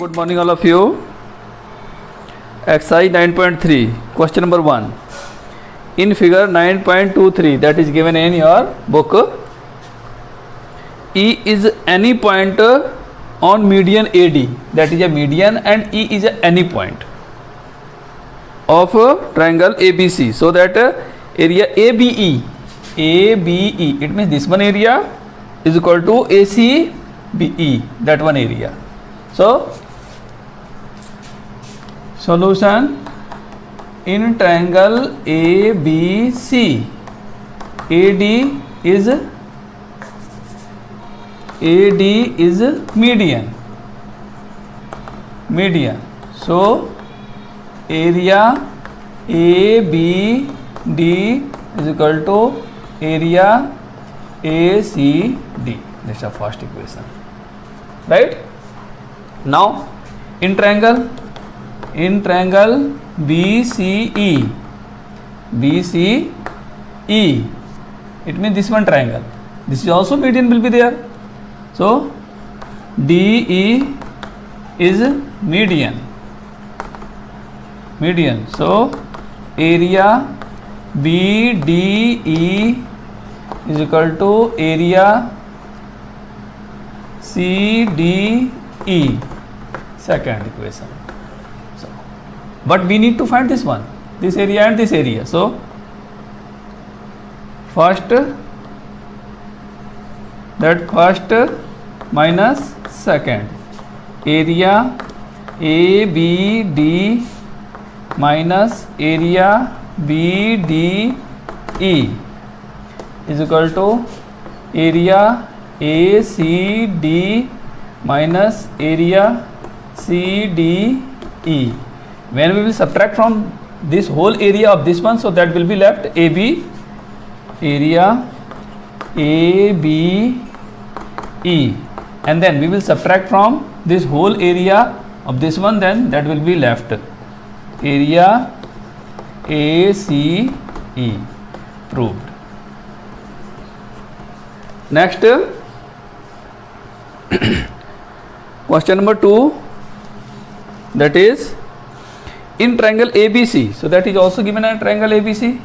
Good morning, all of you. Exercise 9.3, question number 1. In figure 9.23, that is given in your book, E is any point on median AD, that is a median, and E is any point of triangle ABC. So that area ABE, it means this one area is equal to ACBE, that one area. So solution: in triangle ABC, AD is median. So area ABD is equal to area ACD. This is the first equation, right? Now in triangle BCE, it means this one triangle, this is also median will be there. So DE is median. So area BDE is equal to area CDE, second equation. So, but we need to find this one, this area and this area. So first minus second, area ABD minus area BDE is equal to area ACD minus area CDE. When we will subtract from this whole area of this one, so that will be left AB, area ABE, and then we will subtract from this whole area of this one, then that will be left area ACE. Proved. Next, question number 2, that is in triangle ABC. So that is also given a triangle ABC.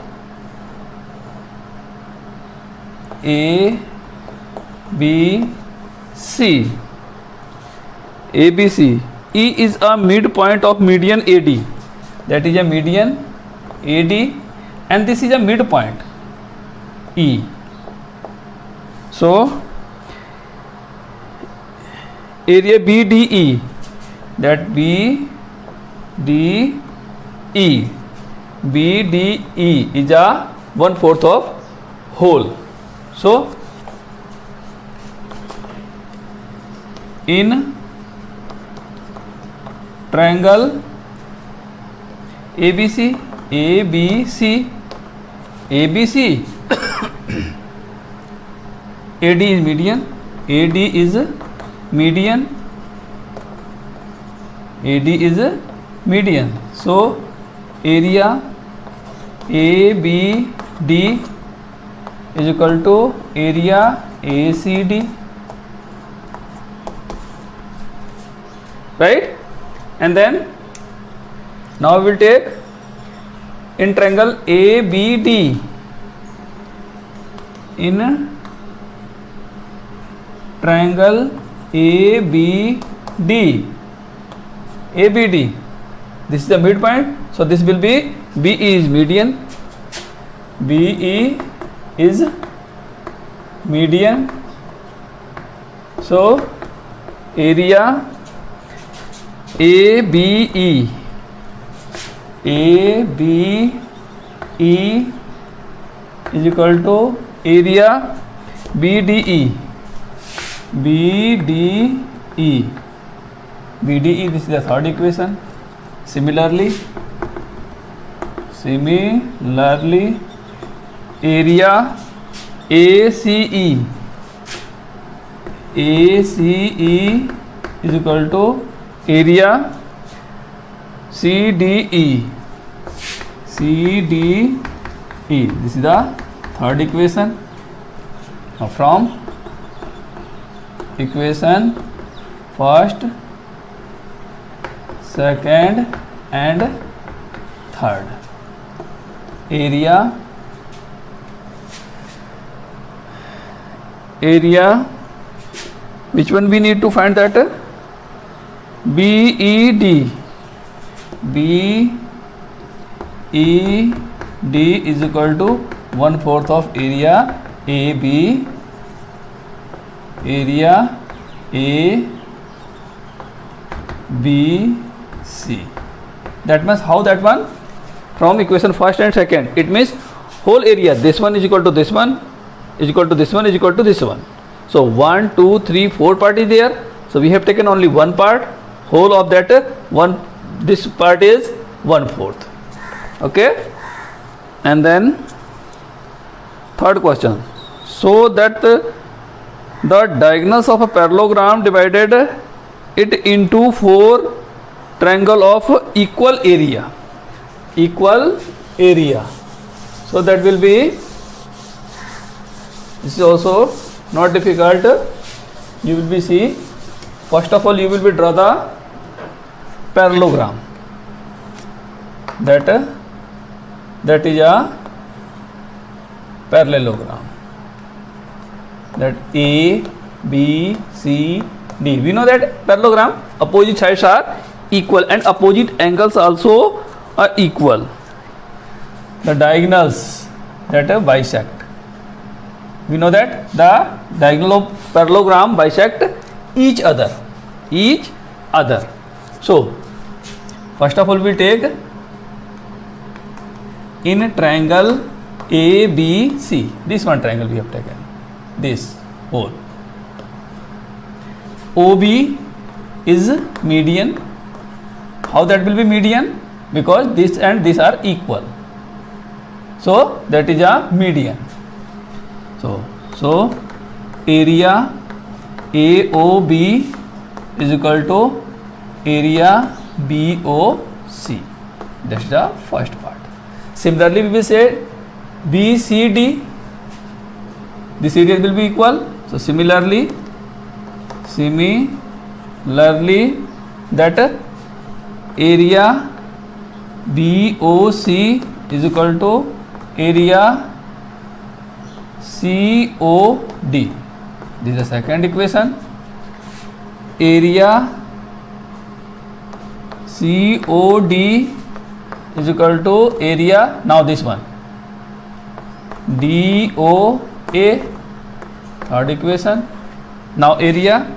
ABC. E is a midpoint of median AD, that is a median AD, and this is a midpoint E. So area BDE, that BDE is a 1/4 of whole. So in triangle ABC AD is median. So area ABD is equal to area ACD, right? And then now we will take in triangle ABD. In triangle ABD, this is the midpoint, so this will be BE is median. So area ABE is equal to area BDE, this is the third equation. Similarly area ACE is equal to area CDE. This is the third equation. Now from equation first second and third. Area which one we need to find that? BED is equal to 1/4 of area AB, area ABC. That means how that one? From equation first and second, it means whole area, this one is equal to this one, is equal to this one, is equal to this one. So 1, 2, 3, 4 part is there. So we have taken only one part. Whole of that one, this part is 1/4. Okay. And then third question. So that the diagonals of a parallelogram divided it into 4 triangle of equal area. So that will be, this is also not difficult. You will be see, first of all you will be draw the parallelogram, that is a parallelogram, that A, B, C, D. We know that parallelogram opposite sides are equal and opposite angles also are equal. The diagonals that bisect. We know that the diagonal of parallelogram bisect each other. So first of all we take in triangle ABC, this one triangle we have taken, this whole. OB is median. How that will be median? Because this and this are equal. So that is a median. So area AOB is equal to area BOC. That's the first part. Similarly, we will say BCD. This area will be equal. So similarly, that area BOC is equal to area COD. This is the second equation. Area COD is equal to area, now this one, DOA, third equation. Now area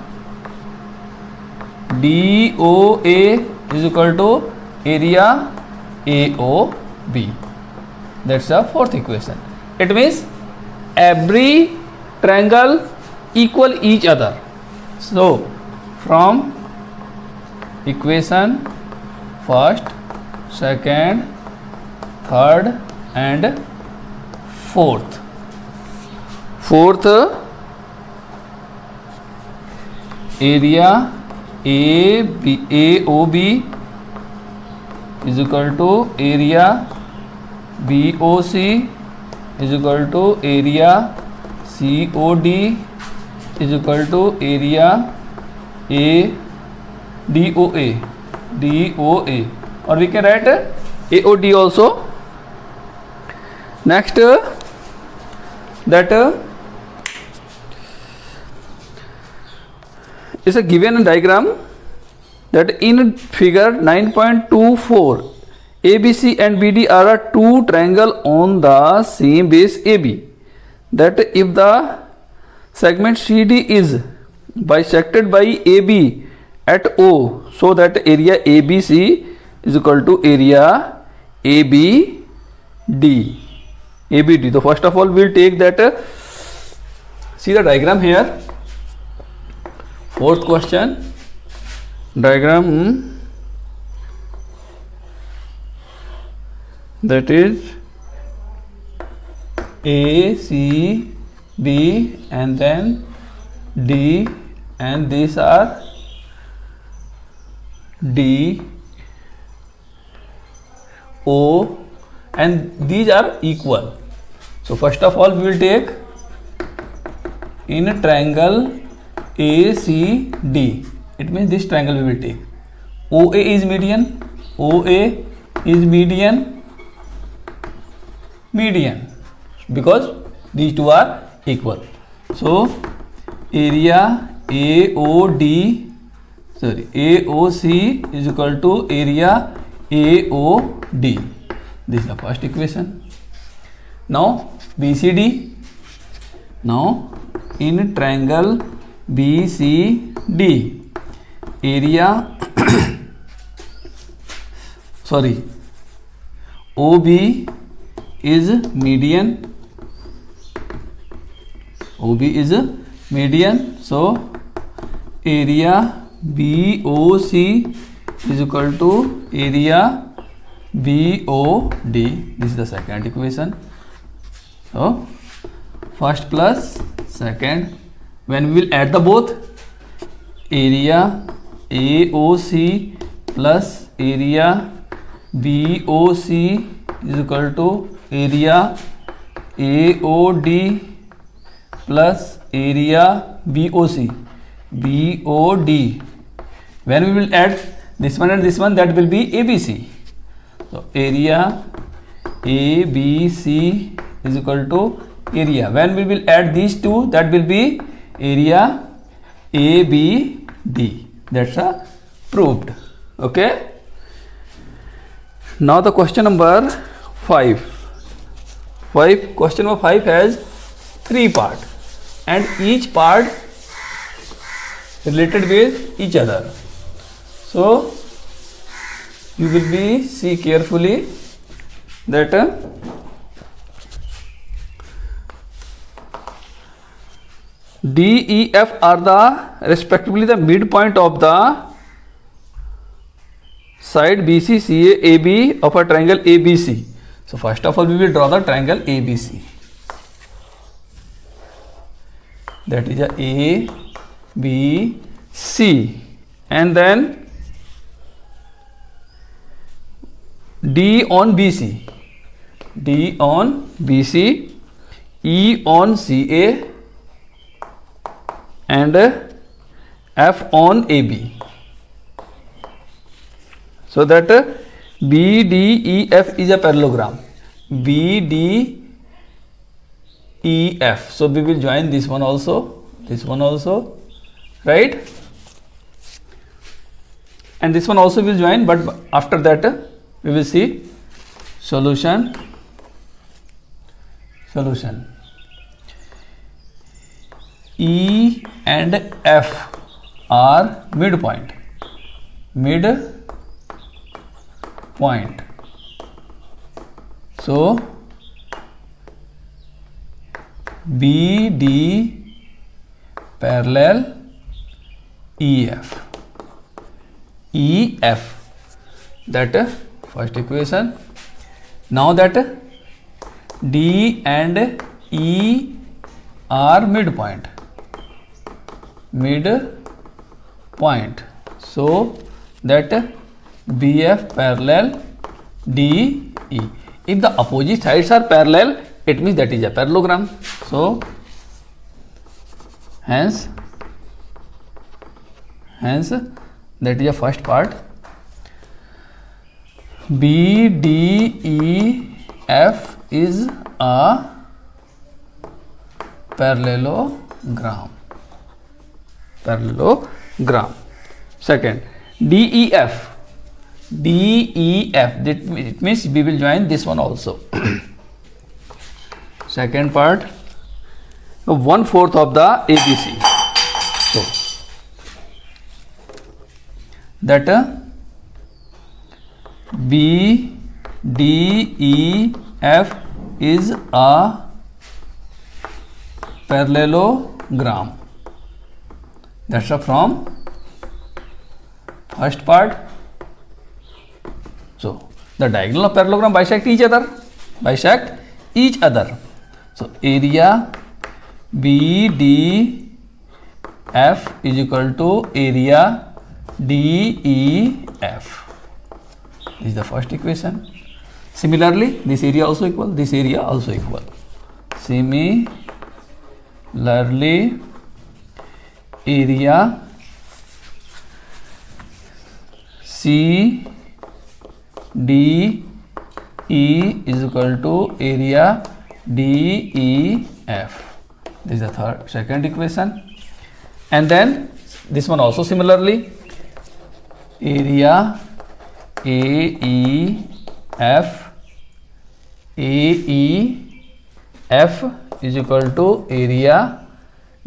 DOA is equal to area AOB. That's the fourth equation. It means every triangle equal each other. So from equation first, second, third and fourth area AOB is equal to area BOC is equal to area COD is equal to area DOA, or we can write AOD also. Next, that is a given diagram, that in figure 9.24 ABC and BD are two triangle on the same base AB, that if the segment CD is bisected by AB at O, so that area ABC is equal to area ABD. So first of all we will take that, see the diagram here. Fourth question, diagram that is A, C, B and then D, and these are D, O, and these are equal. So first of all we will take in a triangle ACD. It means this triangle we will take. OA is median, OA is median because these two are equal. So area AOC is equal to area AOD. This is the first equation. Now BCD. Now in triangle BCD, area OB is median. OB is median. So area BOC is equal to area BOD. This is the second equation. So first plus second, when we will add the both, area AOC plus area BOC is equal to area AOD plus area BOD. When we will add this one and this one, that will be ABC. So area ABC is equal to area. When we will add these two, that will be area ABD. That's proved. Okay. Now the question number 5. Question number 5 has 3 parts and each part related with each other. So you will be see carefully that D, E, F are the respectively the midpoint of the side BC, CA, AB of a triangle ABC. So first of all we will draw the triangle ABC. That is a B, C, and then D on BC, D on BC, E on CA, and F on AB. So that BDEF is a parallelogram. BDEF. So we will join this one also, right? And this one also will join, but after that we will see solution. E and F are midpoint. So BD parallel EF. That first equation. Now that D and E are midpoint. So that BF parallel DE. If the opposite sides are parallel, it means that is a parallelogram. So hence that is the first part. BDEF is a parallelogram. Second, DEF, that it means we will join this one also. Second part, 1/4 of the ABC. So that BDEF is a parallelogram. That's from first part. So the diagonal of parallelogram bisect each other. So area BDF is equal to area DEF. This is the first equation. Similarly, this area also equal. Similarly, area C D E is equal to area D E F. This is the second equation. And then this one also similarly, area AEF is equal to area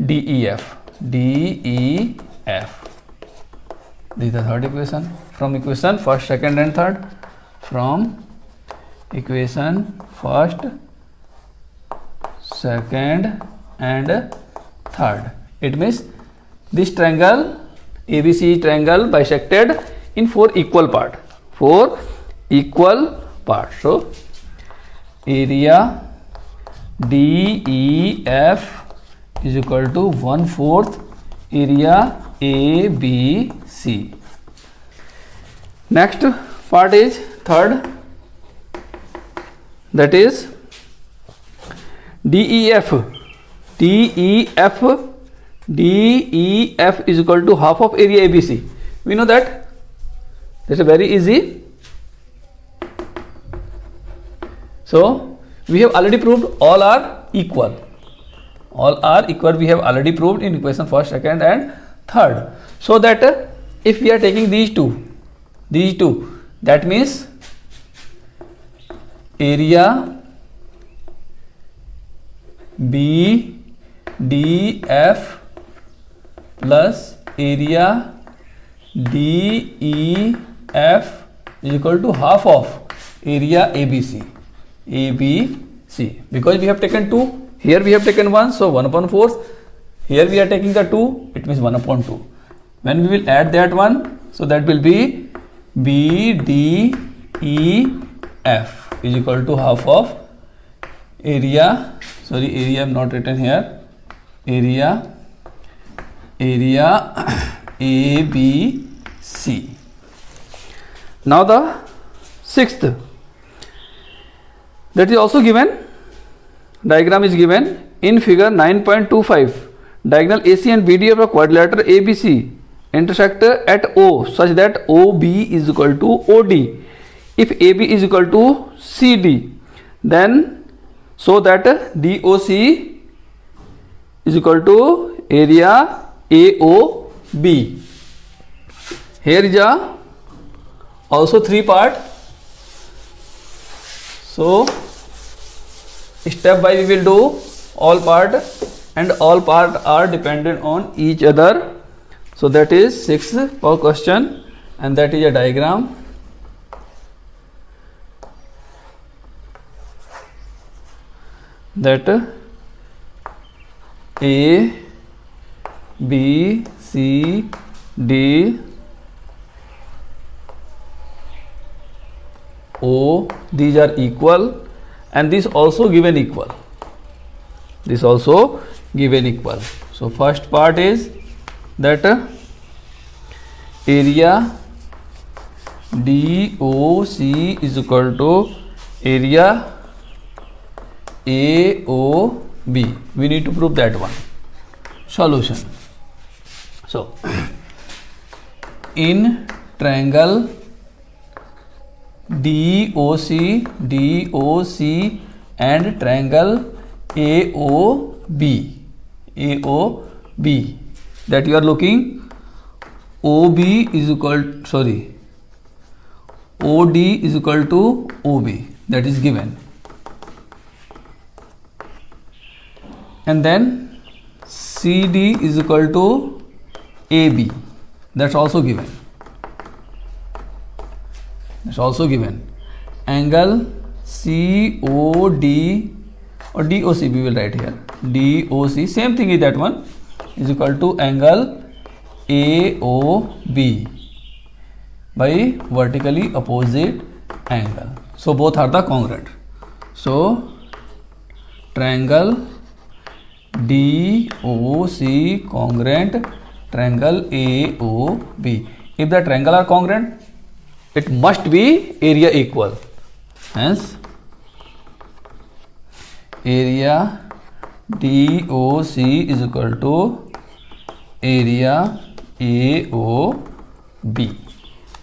DEF. This is the third equation. From equation first, second and third. From equation first, second and third. It means this triangle ABC triangle bisected in four equal parts. So area DEF is equal to 1/4 area ABC. Next part is third, that is DEF is equal to half of area ABC. We know that. That's very easy. So we have already proved all are equal. All are equal. We have already proved in equation first, second and third. So that if we are taking these two, that means area BDF plus area DEF is equal to half of area ABC. Because we have taken 2, here we have taken 1, so 1/4. Here we are taking the 2, it means 1/2. When we will add that one, so that will be BDEF is equal to half of area, sorry, area I am not written here, area ABC. Now the sixth, that is also given. Diagram is given in figure 9.25. Diagonal AC and BD of a quadrilateral ABC intersect at O such that OB is equal to OD. If AB is equal to CD, then so that DOC is equal to area AOB. Here is also 3 part. So step by we will do all part, and all part are dependent on each other. So that is 6th per question, and that is a diagram. That A, B, C, D, O, these are equal, and this also given equal. So first part is that area DOC is equal to area AOB. We need to prove that one. Solution. So in triangle DOC and triangle AOB, that you are looking, OD is equal to OB, that is given. And then CD is equal to AB, that's also given. Angle COD or DOC we will write here. DOC, same thing is that one, is equal to angle AOB by vertically opposite angle. So both are the congruent. So triangle DOC congruent triangle AOB. If the triangle are congruent, it must be area equal. Hence area DOC is equal to area AOB.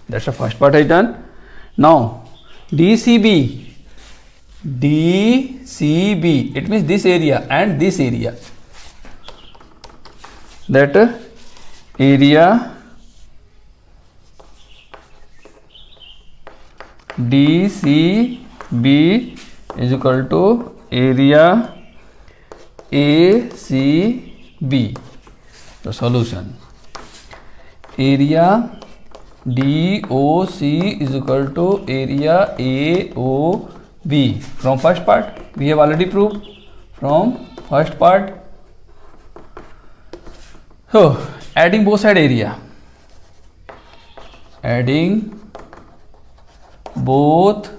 That's the first part I done. Now DCB, it means this area and this area. That area DCB is equal to area ACB. The solution, area DOC is equal to area AOB. From first part we have already proved. From first part, so adding both side area, adding both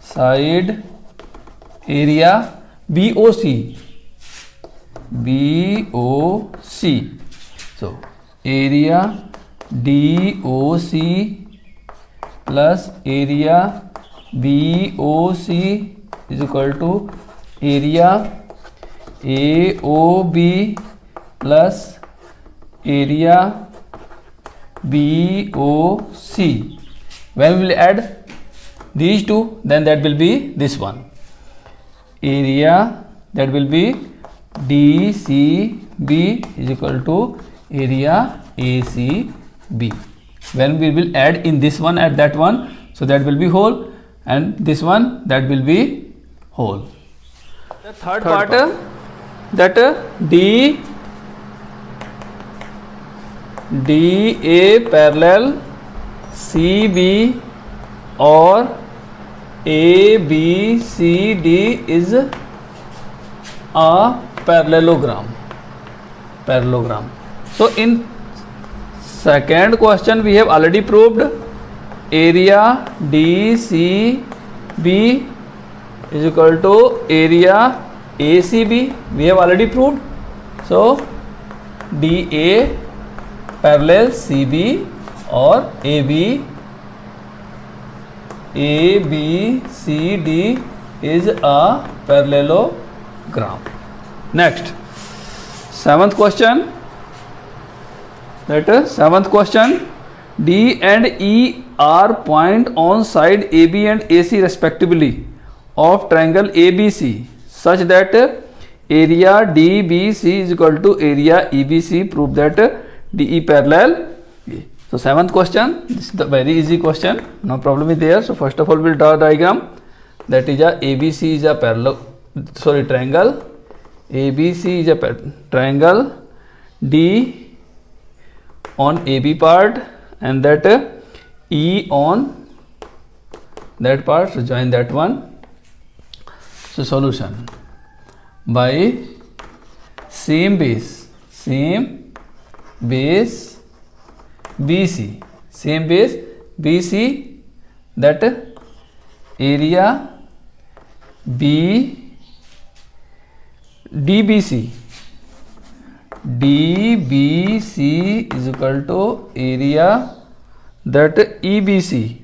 side area BOC. So area DOC plus area BOC is equal to area AOB plus area BOC. When we will add these two, then that will be this one. Area that will be DCB is equal to area ACB. When we will add in this one at that one, so that will be whole, and this one that will be whole. The third part, that DA parallel CB or ABCD is a parallelogram. So in second question we have already proved area DCB is equal to area ACB. We have already proved. So DA parallel CB or ABCD is a parallelogram. Next, seventh question. That is seventh question. D and E are point on side AB and AC respectively of triangle ABC such that area DBC is equal to area EBC. Prove that DE parallel A. So seventh question, this is the very easy question, no problem is there. So first of all we will draw a diagram. That is a ABC is a triangle. ABC is a triangle. D on AB part and that E on that part. So join that one. So solution, by same base BC, that area DBC is equal to area that EBC,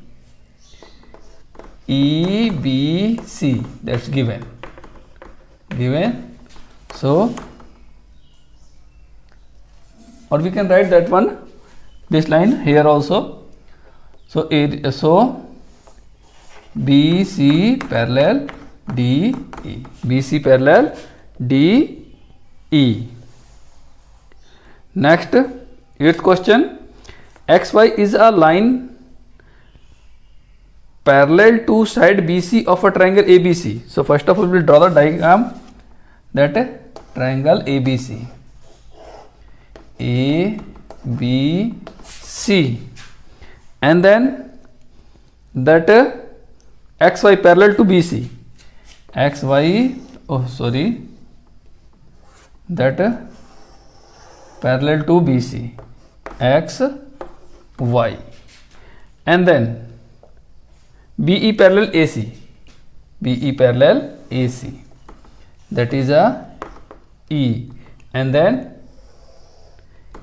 that's given. So or we can write that one, this line here also. So BC parallel DE, BC parallel DE. Next, eighth question. XY is a line parallel to side BC of a triangle ABC. So first of all we will draw the diagram, that triangle ABC. ABC, and then that XY parallel to BC. That parallel to BC, XY, and then BE parallel AC, that is a E, and then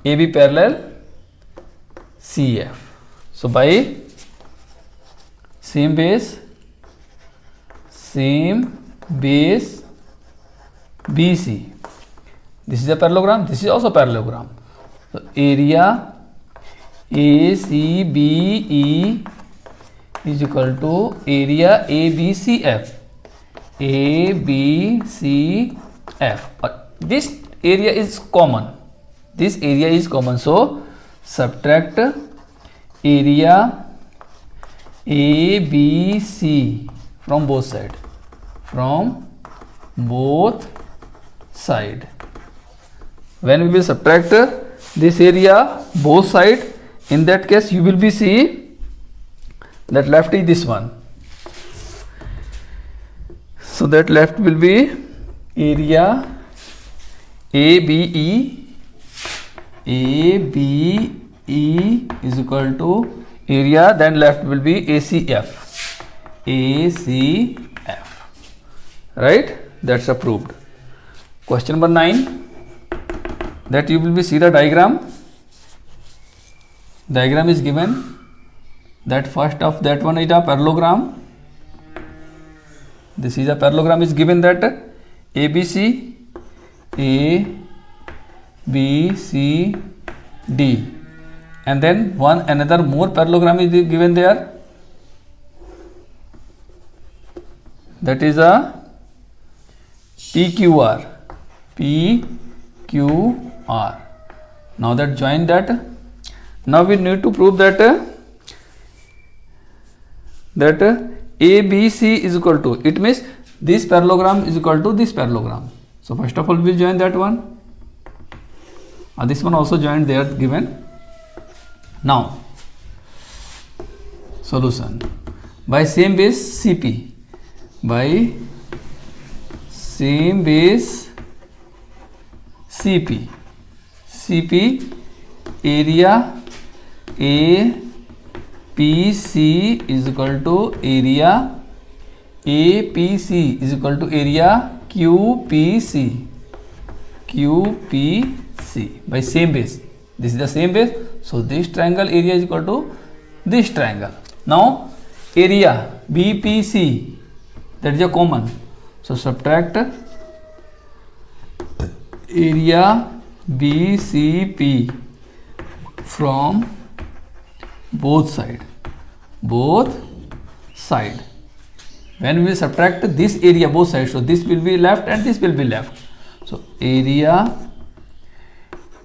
AB parallel CF. So by same base BC, this is a parallelogram, this is also parallelogram. So area ACBE is equal to area ABCF. ABCF. This area is common. This area is common. So subtract area ABC from both sides. From both side. When we will subtract this area both side, in that case you will be see that left is this one. So that left will be area ABE. ABE is equal to area, then left will be ACF. ACF. Right? That's approved. Question number 9. That you will be see the diagram. Diagram is given. That first of that one is a parallelogram. This is a parallelogram is given that ABC, A, B, C, D, and then one another more parallelogram is given there. That is a PQR. PQR. Now that join that. Now we need to prove that ABC is equal to, it means this parallelogram is equal to this parallelogram. So first of all we will join that one. This one also joined there given. Now solution by same base CP. By same base CP. CP area APC is equal to area APC is equal to area QPC. QPC by same base. This is the same base. So this triangle area is equal to this triangle. Now area BPC, that is a common. So subtract area BCP from both side. Both side. When we subtract this area both sides, so this will be left and this will be left. So area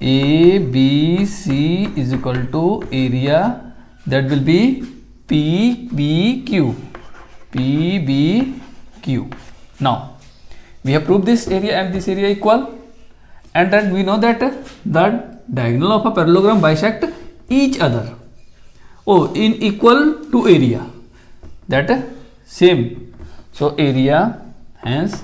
ABC is equal to area that will be PBQ. PBQ. Now we have proved this area and this area equal, and then we know that the diagonal of a parallelogram bisect each other. Oh, in equal to area. That same. So area, hence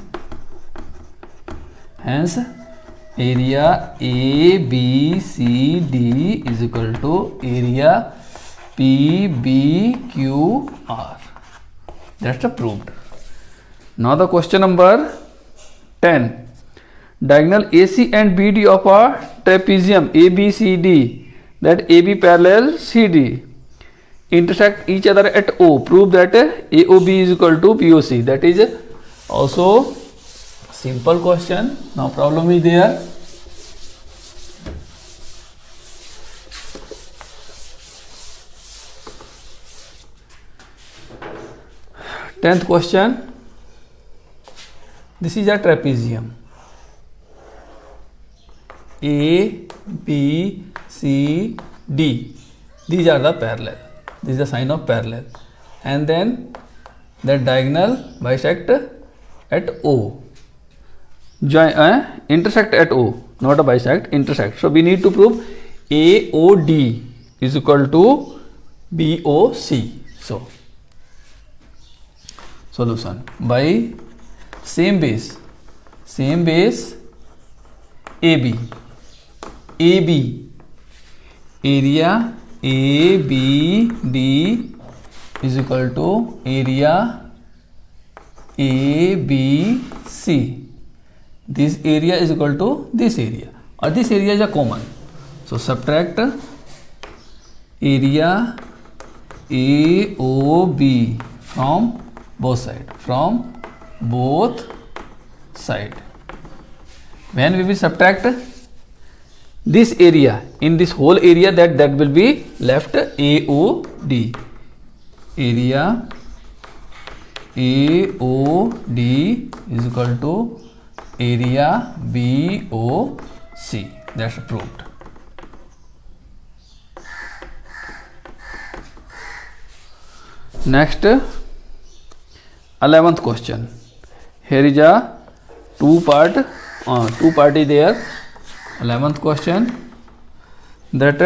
area ABCD is equal to area PBQR. That's approved. Now the question number 10. Diagonal AC and BD of a trapezium ABCD, that AB parallel CD, intersect each other at O. Prove that AOB is equal to POC. That is also simple question. Now problem is there. Tenth question. This is a trapezium. A, B, C, D. These are the parallel. This is the sign of parallel. And then the diagonal bisect at O. Intersect at O. Not a bisect, intersect. So we need to prove AOD is equal to BOC. So solution by same base AB. AB area ABD is equal to area ABC. This area is equal to this area, or this area is a common. So subtract area AOB from both sides. From both sides. When we will subtract, this area, in this whole area, that will be left AOD. Area AOD is equal to area BOC. That's proved. Next, 11th question. Here is a two part is there. 11th question, that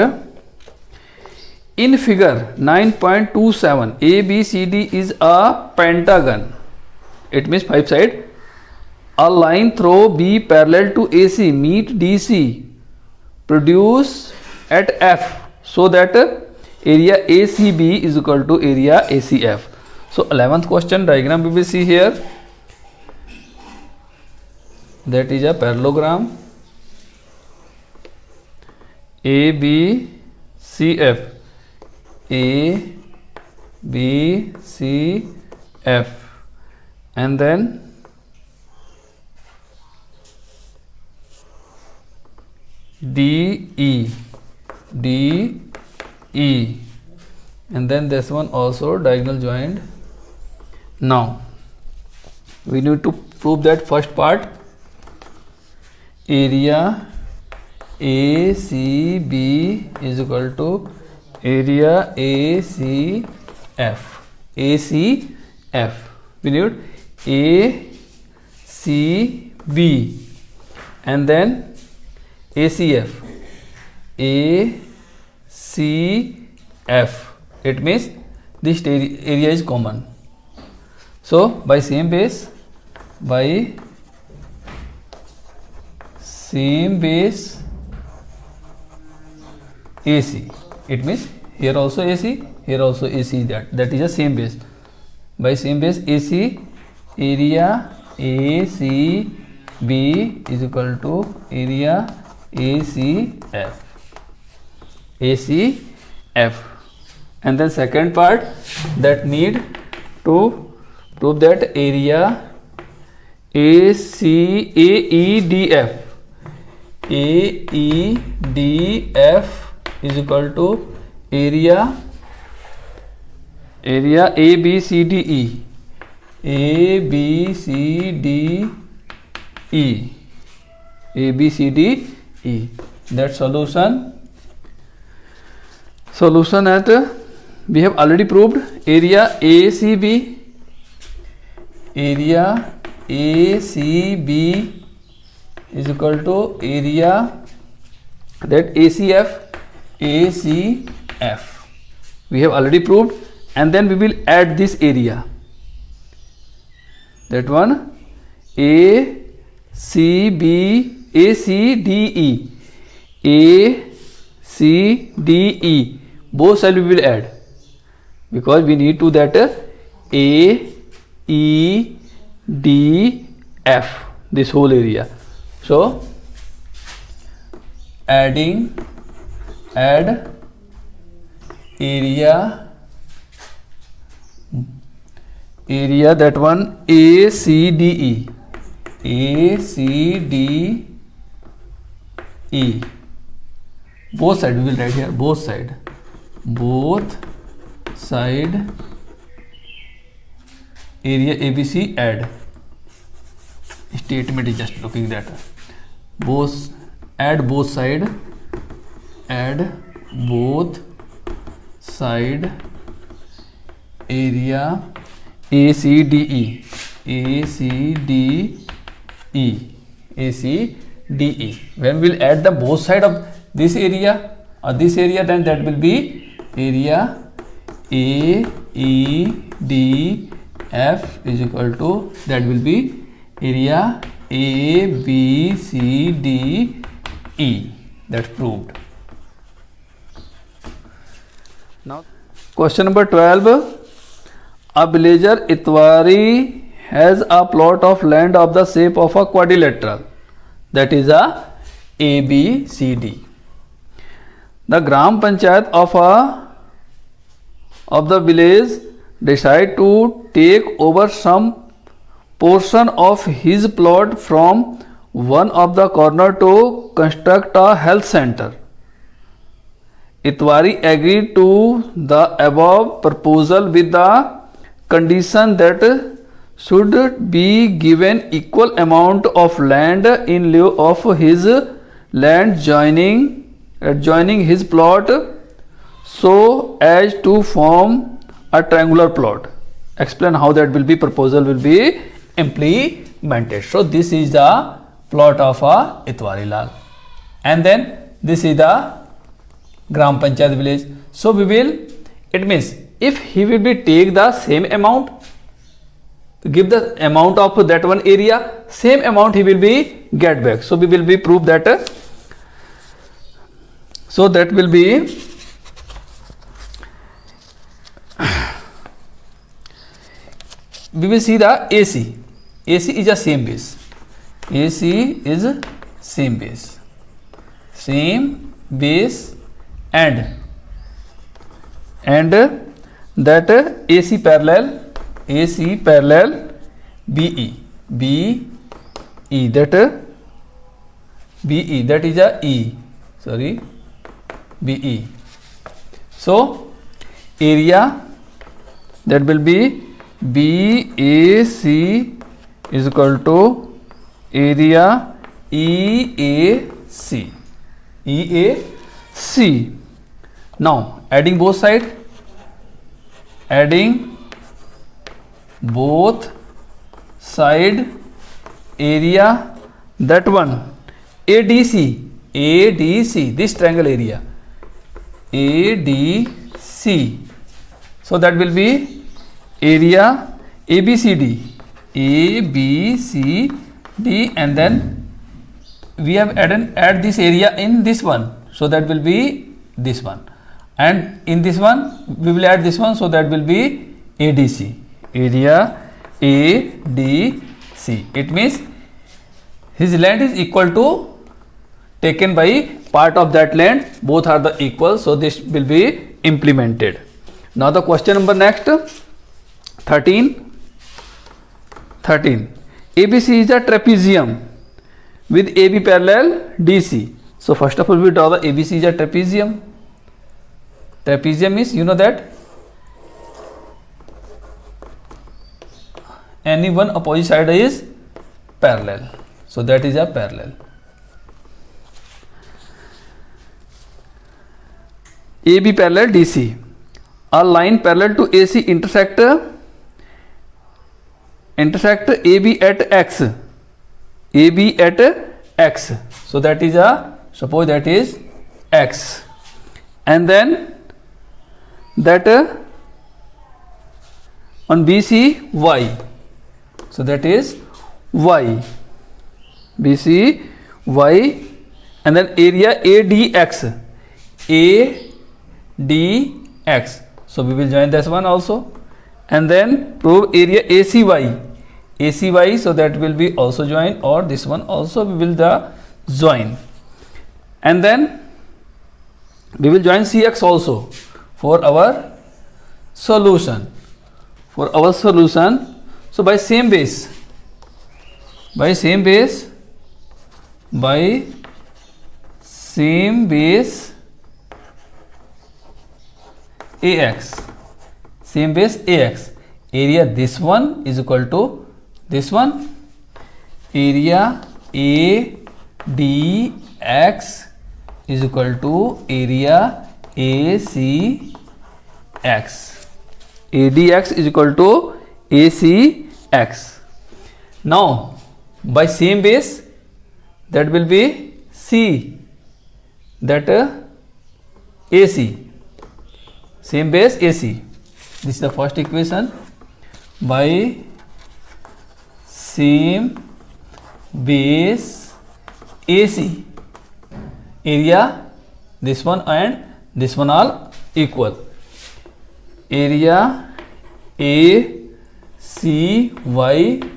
in figure 9.27 ABCD is a pentagon. It means 5 side. A line through B parallel to AC meet DC produce at F, so that area ACB is equal to area ACF. So 11th question diagram we will see here. That is a parallelogram ABCF. ABCF, and then DE, and then this one also diagonal joined. Now we need to prove that first part, area ACB is equal to area ACF. ACF, we need ACB, and then ACF. ACF, it means this area is common. So by same base AC, it means here also AC, here also AC, that is the same base. By same base AC, area ACB is equal to area ACF. And then second part, that need to prove that area AEDF is equal to area ABCDE. That solution at we have already proved. Area ACB is equal to area that ACF. We have already proved, and then we will add this area, that one ACDE, both sides we will add, because we need to that AEDF, this whole area. So add area that one ACDE, both side we will write here, both side area ABC, add statement is just looking that add both side area ACDE. When we will add the both side of this area or this area, then that will be area AEDF is equal to, that will be area ABCDE. That's proved. Now question number 12. A villager Itwari has a plot of land of the shape of a quadrilateral, that is a ABCD. The Gram Panchayat of the village decide to take over some portion of his plot from one of the corner to construct a health center. Itwari agreed to the above proposal with the condition that should be given equal amount of land in lieu of his land adjoining his plot so as to form a triangular plot. Explain how that proposal will be implemented. So this is the plot of Itwari Lal, and then this is the Gram Panchayat village. So it means if he will be take the same amount, give the amount of that one area, same amount he will be get back. So we will be prove that. So that will be we will see the AC. AC is a same base. AC is same base. Same base and that AC parallel BE that BE that is a E, sorry, BE. So area that will be BAC is equal to area EAC. Now adding both sides, area, that one ADC, this triangle area ADC. So that will be area ABCD, and then we have add this area in this one, so that will be this one, and in this one we will add this one, so that will be ADC, area ADC. It means his land is equal to taken by part of that land, both are the equal, so this will be implemented. Now the question number next 13. ABC is a trapezium with AB parallel DC. So first of all we draw the ABC is a trapezium. Trapezium is, you know that any one opposite side is parallel. So that is a parallel. AB parallel DC. A line parallel to AC intersect AB at X. So that is suppose that is X, and then that on BC Y. So that is Y, BC Y, and then area ADX. So we will join this one also, and then prove area ACY. So that will be also join, or this one also we will join, and then we will join CX also for our solution. So by same base AX, area this one is equal to this one, area ADX is equal to area ACX. ADX is equal to ACX. Now by same base, that will be C, that AC, same base AC. This is the first equation. By same base AC, area this one and this one all equal. Area ACY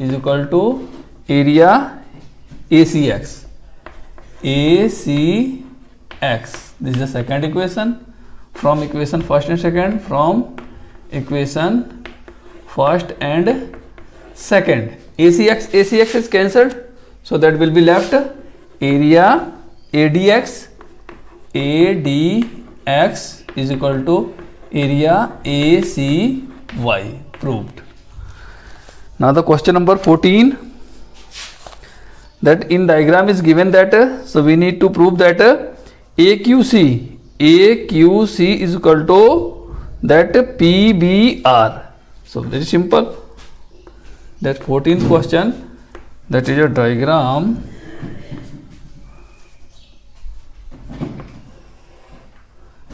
is equal to area ACX. This is the second equation. From equation first and second, ACX is cancelled, So that will be left area ADX is equal to area ACY. Proved. Now the question number 14, that in diagram is given that so we need to prove that AQC is equal to that PBR. So very simple. That 14th question, that is a diagram.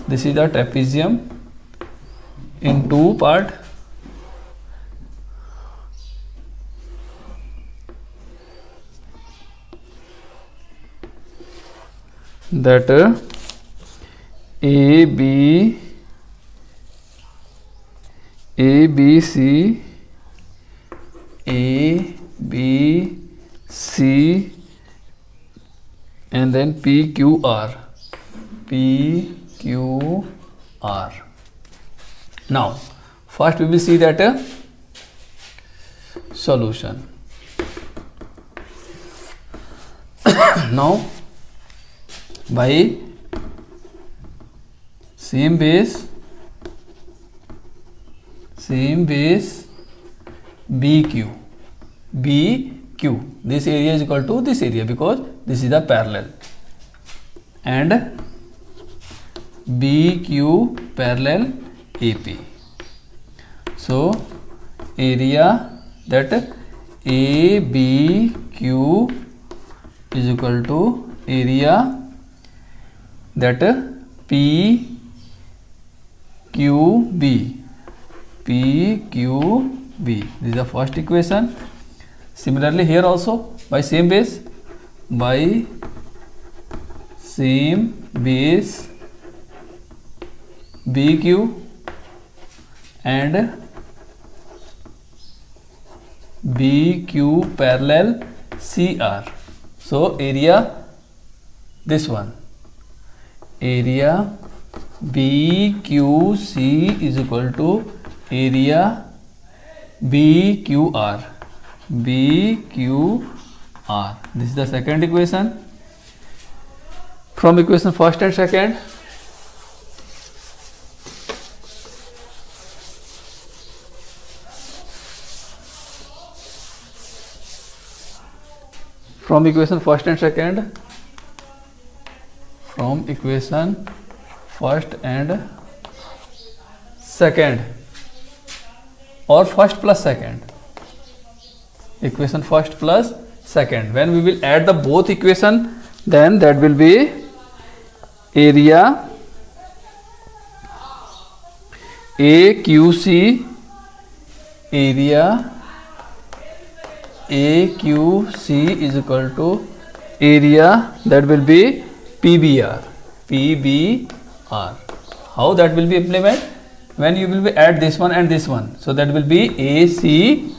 This is a trapezium in two part. That ABC and then PQR. Now first we will see that solution. Now by same base BQ, this area is equal to this area because this is the parallel, and BQ parallel AP. So area that ABQ is equal to area that PQB. This is the first equation. Similarly here also by same base BQ and BQ parallel CR. So area, this one, area BQC is equal to area BQR. This is the second equation. From equation first and second, from equation first and second or first plus second, equation first plus second, when we will add the both equation, then that will be area AQC is equal to area that will be PBR. How that will be implemented? When you will be add this one and this one, so that will be ACQ,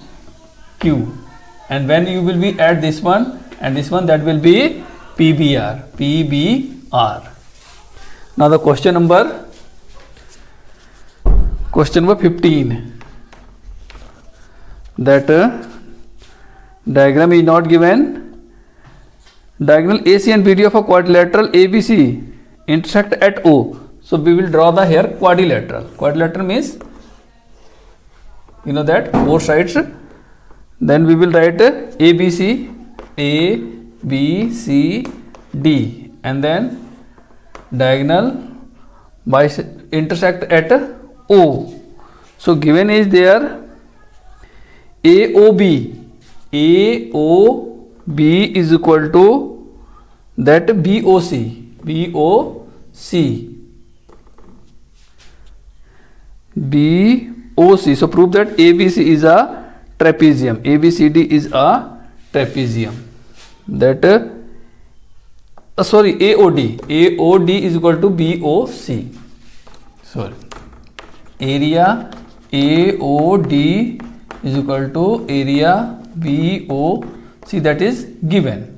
and when you will be add this one and this one, that will be PBR. Now the question number 15, that diagram is not given. Diagonal AC and BD of a quadrilateral ABC intersect at O. So we will draw the here quadrilateral. Quadrilateral means, you know that, four sides. Then we will write ABC, A, B, C, D, and then diagonal by intersect at O. So given is there AOB is equal to that BOC. So prove that ABC is a trapezium. ABCD is a trapezium. That AOD is equal to BOC. Sorry, area AOD is equal to area BOC, that is given.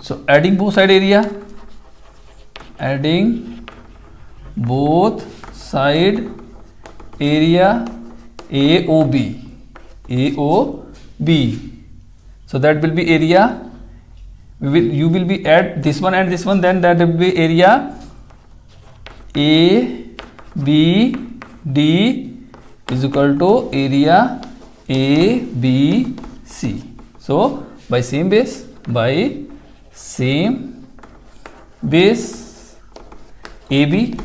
So adding both side area, AOB. So that will be area. You will be add this one and this one, then that will be area A B D is equal to area A B C. So by same base AB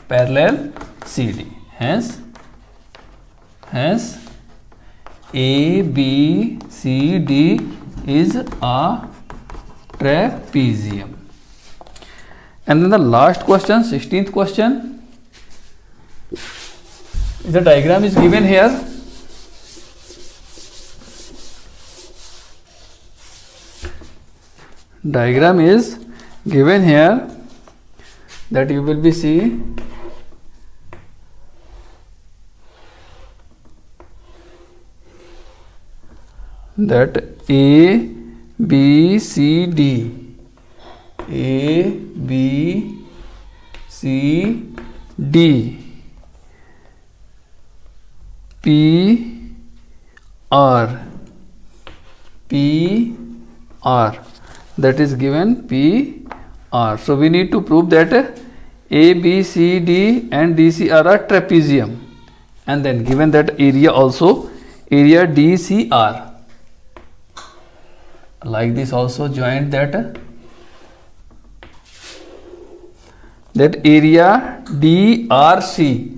parallel CD. Hence ABCD is a trapezium. And then the last question, 16th question, the diagram is given here. Diagram is given here, that you will be see that A B C D P R that is given P R. So we need to prove that A B C D and DC are a trapezium, and then given that area also, area DCR, like this also joint that area DRC,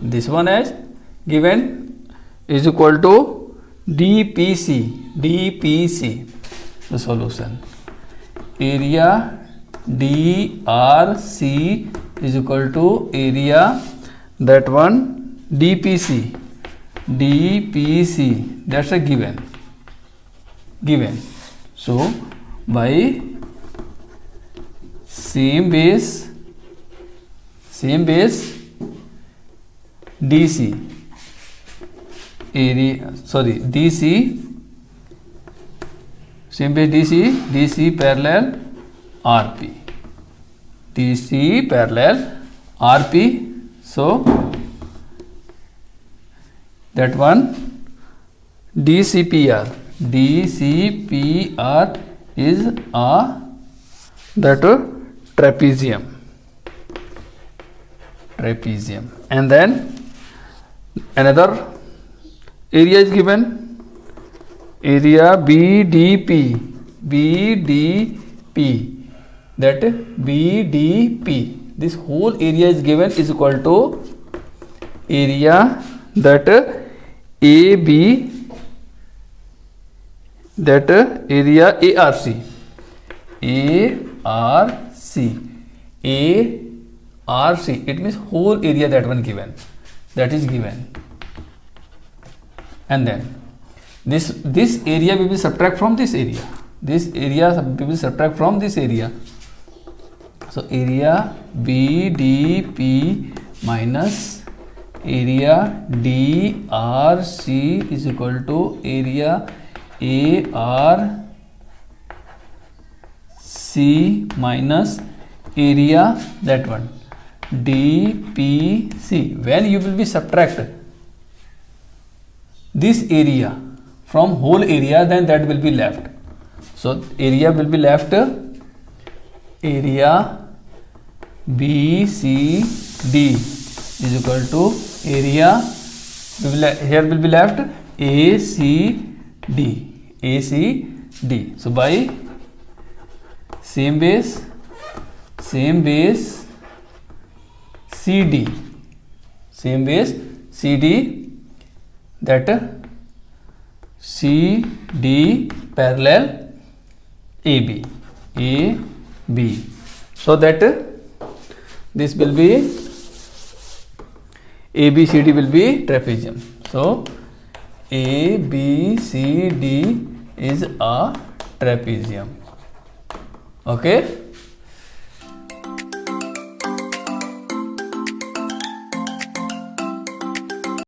this one is given is equal to DPC. The solution, area DRC is equal to area that one DPC, that's a given. So by same base DC area, sorry, DC, same base DC parallel RP, so that one DCPR is a that trapezium. And then another area is given, area BDP, that BDP, this whole area is given is equal to area that AB, that area ARC, it means whole area, that one given, that is given. And then this area we will subtract from this area, we will subtract from this area. So area BDP minus area DRC is equal to area ARC minus area that one DPC. When you will be subtract this area from whole area, then that will be left. So area will be left, area BCD is equal to area, here will be left ACD. So by same base CD, that CD parallel AB, so that this will be ABCD will be trapezium. So ABCD is a trapezium. Okay.